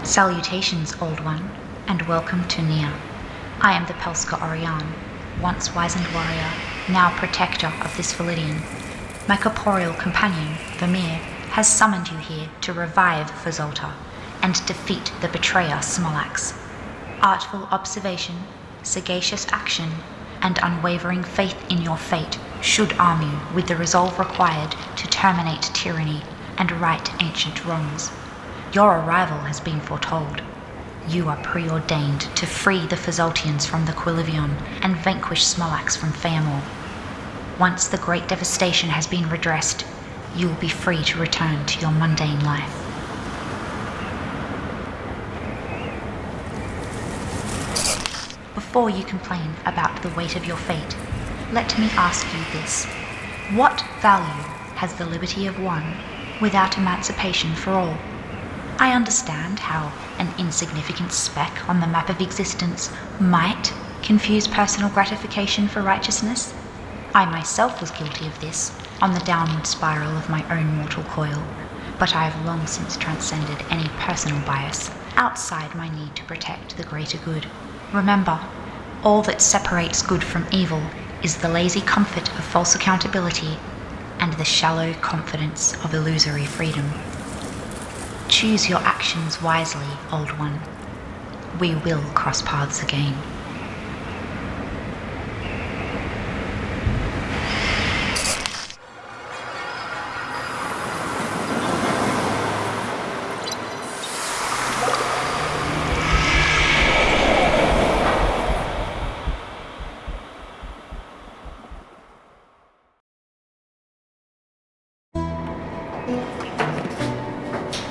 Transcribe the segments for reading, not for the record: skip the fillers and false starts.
Salutations, Old One, and welcome to Neyyah. I am the Pelska Orion, once wizened warrior, now protector of this Validian. My corporeal companion, Vamir, has summoned you here to revive Fazolta and defeat the betrayer Smolax. Artful observation, sagacious action, and unwavering faith in your fate should arm you with the resolve required to terminate tyranny and right ancient wrongs. Your arrival has been foretold. You are preordained to free the Fazoltians from the Quilivion and vanquish Smolax from Feamor. Once the great devastation has been redressed, you will be free to return to your mundane life. Before you complain about the weight of your fate, let me ask you this. What value has the liberty of one without emancipation for all? I understand how an insignificant speck on the map of existence might confuse personal gratification for righteousness. I myself was guilty of this on the downward spiral of my own mortal coil, but I have long since transcended any personal bias outside my need to protect the greater good. Remember, all that separates good from evil is the lazy comfort of false accountability and the shallow confidence of illusory freedom. Choose your actions wisely, Old One. We will cross paths again.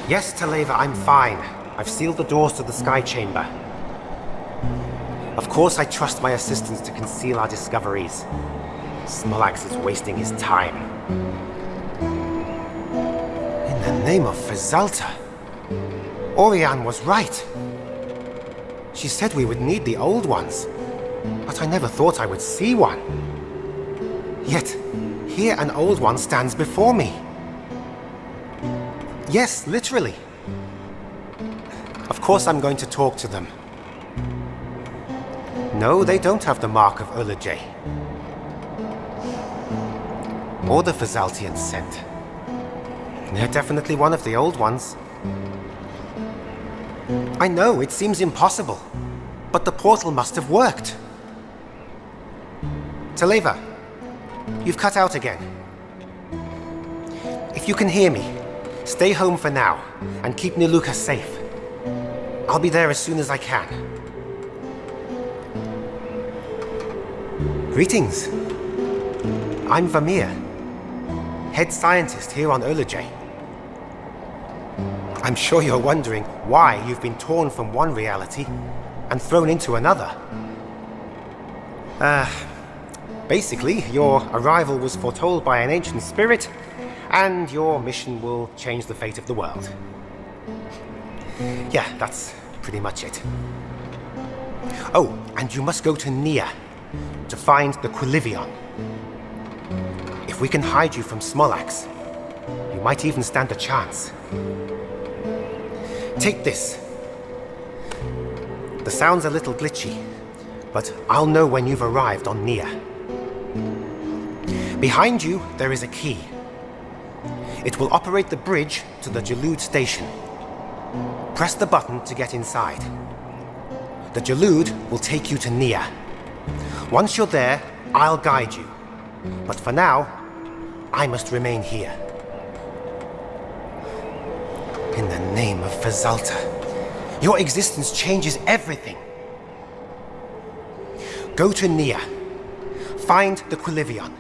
Yes, Taleva, I'm fine. I've sealed the doors to the Sky Chamber. Of course I trust my assistants to conceal our discoveries. Smolax is wasting his time. In the name of Fazolta, Orion was right. She said we would need the old ones, but I never thought I would see one. Yet, here an old one stands before me. Yes, literally. Of course I'm going to talk to them. No, they don't have the mark of Olujay. Or the Fazoltian scent. They're definitely one of the old ones. I know, it seems impossible, but the portal must have worked. Taleva, you've cut out again. If you can hear me, stay home for now, and keep Niluka safe. I'll be there as soon as I can. Greetings. I'm Vamir, head scientist here on Olujay. I'm sure you're wondering why you've been torn from one reality and thrown into another. Basically, your arrival was foretold by an ancient spirit, and your mission will change the fate of the world. Yeah, that's pretty much it. Oh, and you must go to Neyyah to find the Quilivion. If we can hide you from Smolax, you might even stand a chance. Take this. The sound's a little glitchy, but I'll know when you've arrived on Neyyah. Behind you, there is a key. It will operate the bridge to the Jalud station. Press the button to get inside. The Jalud will take you to Neyyah. Once you're there, I'll guide you. But for now, I must remain here. In the name of Fazolta, your existence changes everything. Go to Neyyah. Find the Quilivion.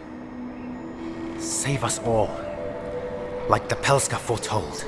Save us all, like the Pelska foretold.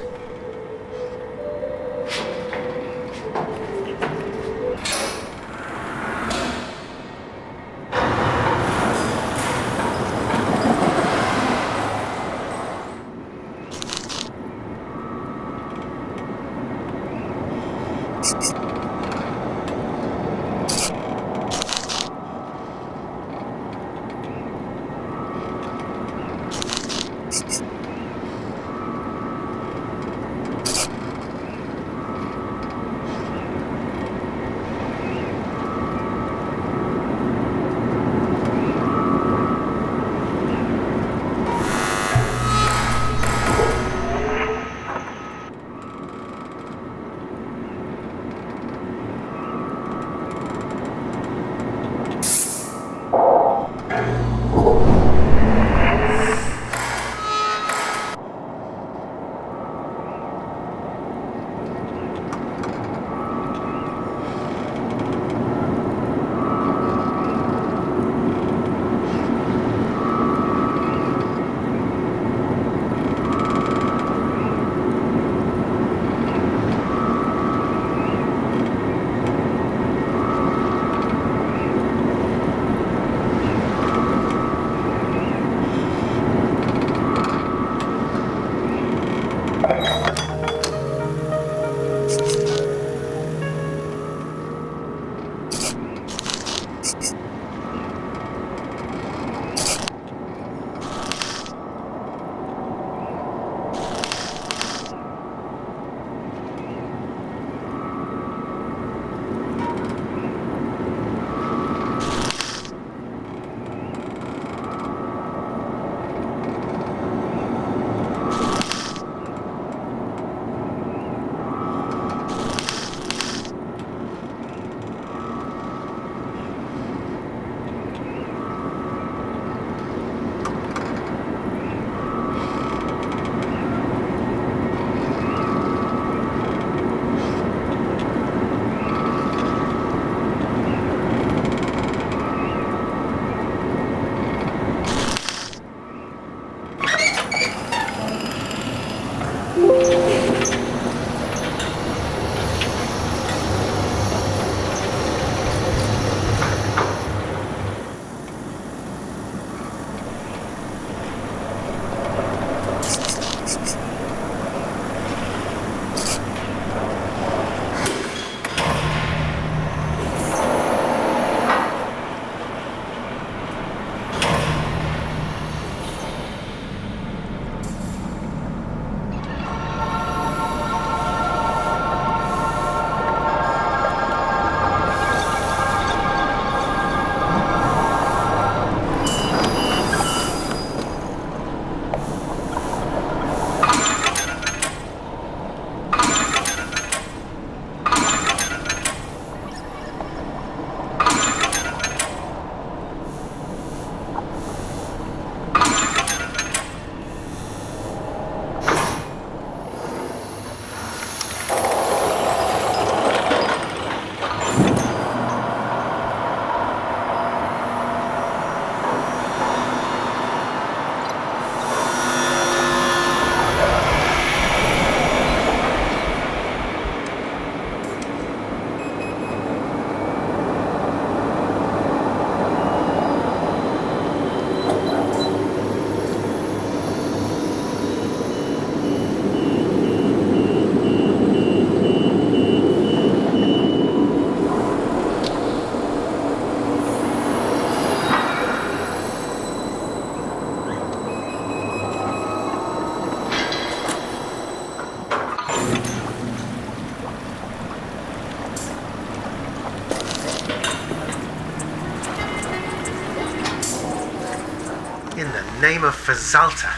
In the name of Fazalta,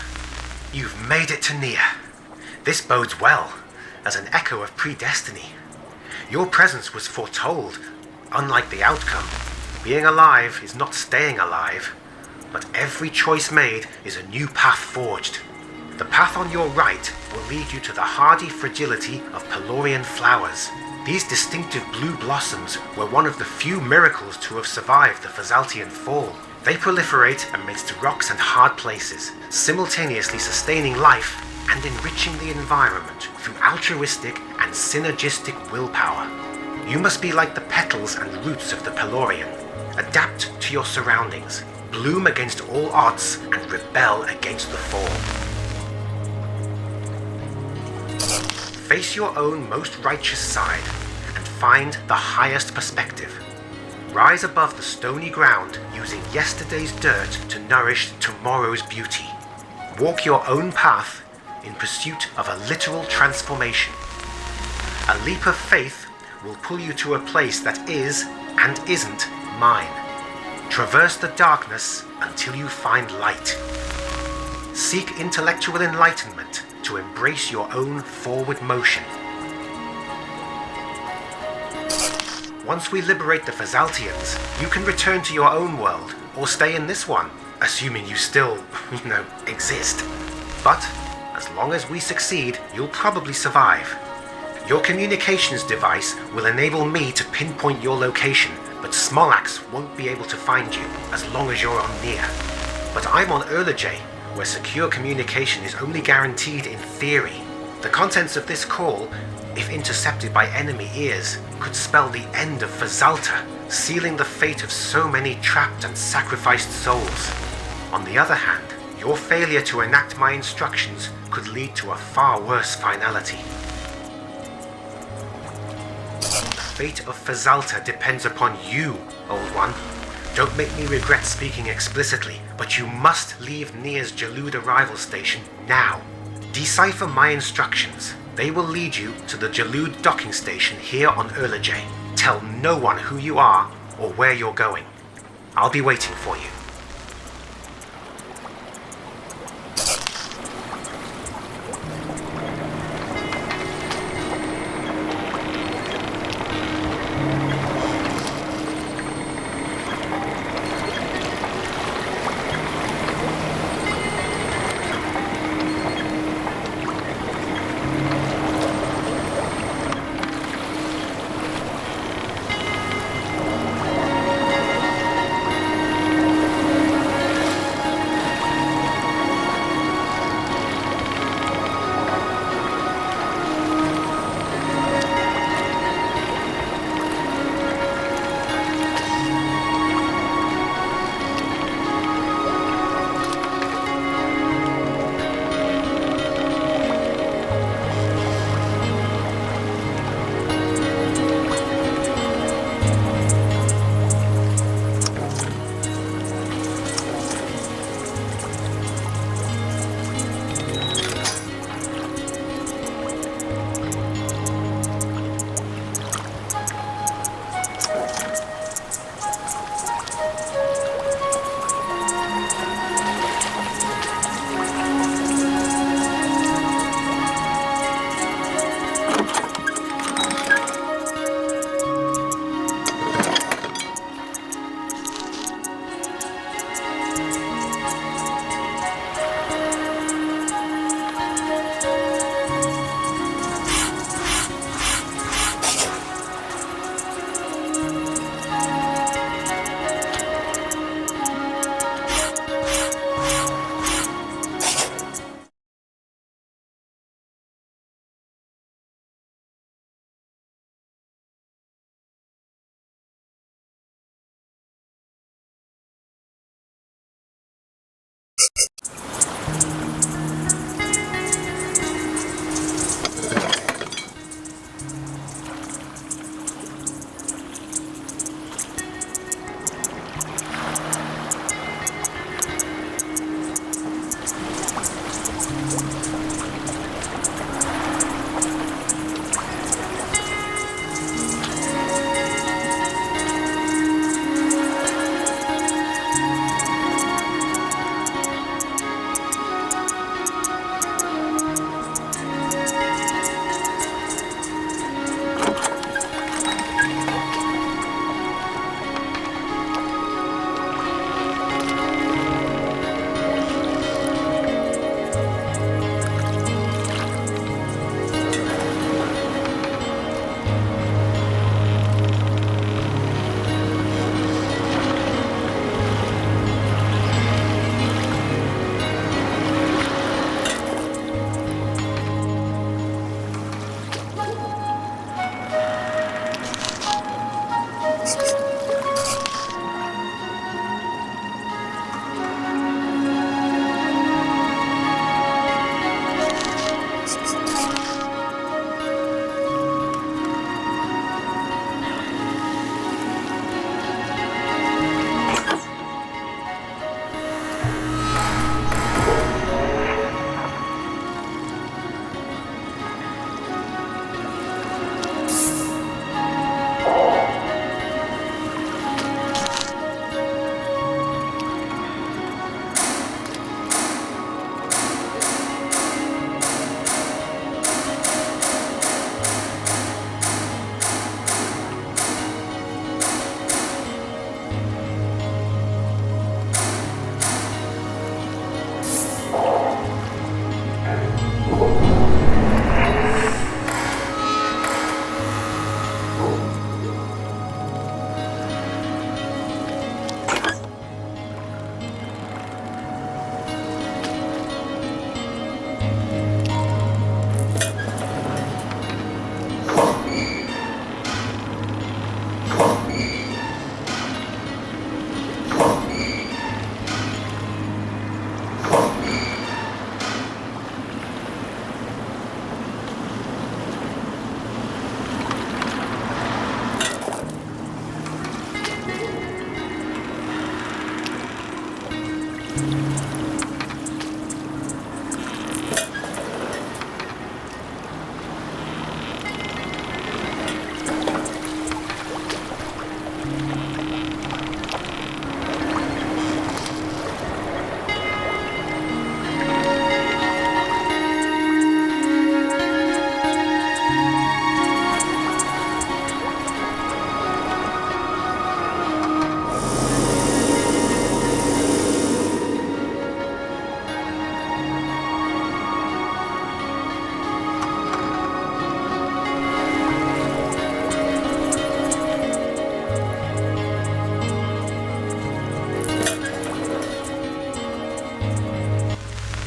you've made it to Neyyah. This bodes well, as an echo of predestiny. Your presence was foretold, unlike the outcome. Being alive is not staying alive, but every choice made is a new path forged. The path on your right will lead you to the hardy fragility of Pelorian flowers. These distinctive blue blossoms were one of the few miracles to have survived the Fazaltian fall. They proliferate amidst rocks and hard places, simultaneously sustaining life and enriching the environment through altruistic and synergistic willpower. You must be like the petals and roots of the Pelorian. Adapt to your surroundings, bloom against all odds, and rebel against the fall. Face your own most righteous side and find the highest perspective. Rise above the stony ground using yesterday's dirt to nourish tomorrow's beauty. Walk your own path in pursuit of a literal transformation. A leap of faith will pull you to a place that is and isn't mine. Traverse the darkness until you find light. Seek intellectual enlightenment to embrace your own forward motion. Once we liberate the Fazaltians, you can return to your own world, or stay in this one, assuming you still, exist. But, as long as we succeed, you'll probably survive. Your communications device will enable me to pinpoint your location, but Smolax won't be able to find you, as long as you're on Neyyah. But I'm on Olujay, where secure communication is only guaranteed in theory. The contents of this call, if intercepted by enemy ears, could spell the end of Fazalta, sealing the fate of so many trapped and sacrificed souls. On the other hand, your failure to enact my instructions could lead to a far worse finality. The fate of Fazalta depends upon you, Old One. Don't make me regret speaking explicitly, but you must leave Neyyah's Jalud arrival station now. Decipher my instructions. They will lead you to the Jalud docking station here on Olujay. Tell no one who you are or where you're going. I'll be waiting for you.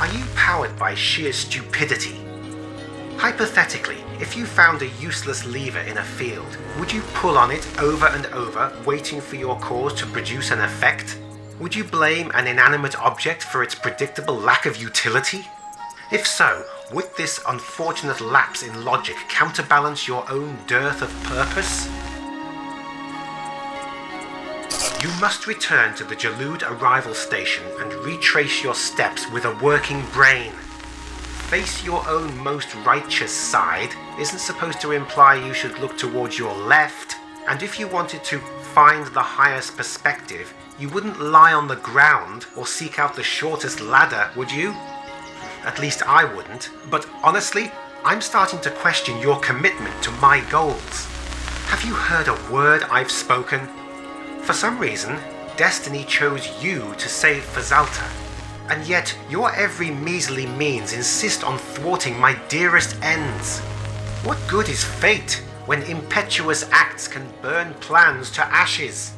Are you powered by sheer stupidity? Hypothetically, if you found a useless lever in a field, would you pull on it over and over, waiting for your cause to produce an effect? Would you blame an inanimate object for its predictable lack of utility? If so, would this unfortunate lapse in logic counterbalance your own dearth of purpose? You must return to the Jalud arrival station and retrace your steps with a working brain. Face your own most righteous side isn't supposed to imply you should look towards your left, and if you wanted to find the highest perspective, you wouldn't lie on the ground or seek out the shortest ladder, would you? At least I wouldn't, but honestly, I'm starting to question your commitment to my goals. Have you heard a word I've spoken? For some reason, destiny chose you to save Fazalta, and yet your every measly means insist on thwarting my dearest ends. What good is fate when impetuous acts can burn plans to ashes?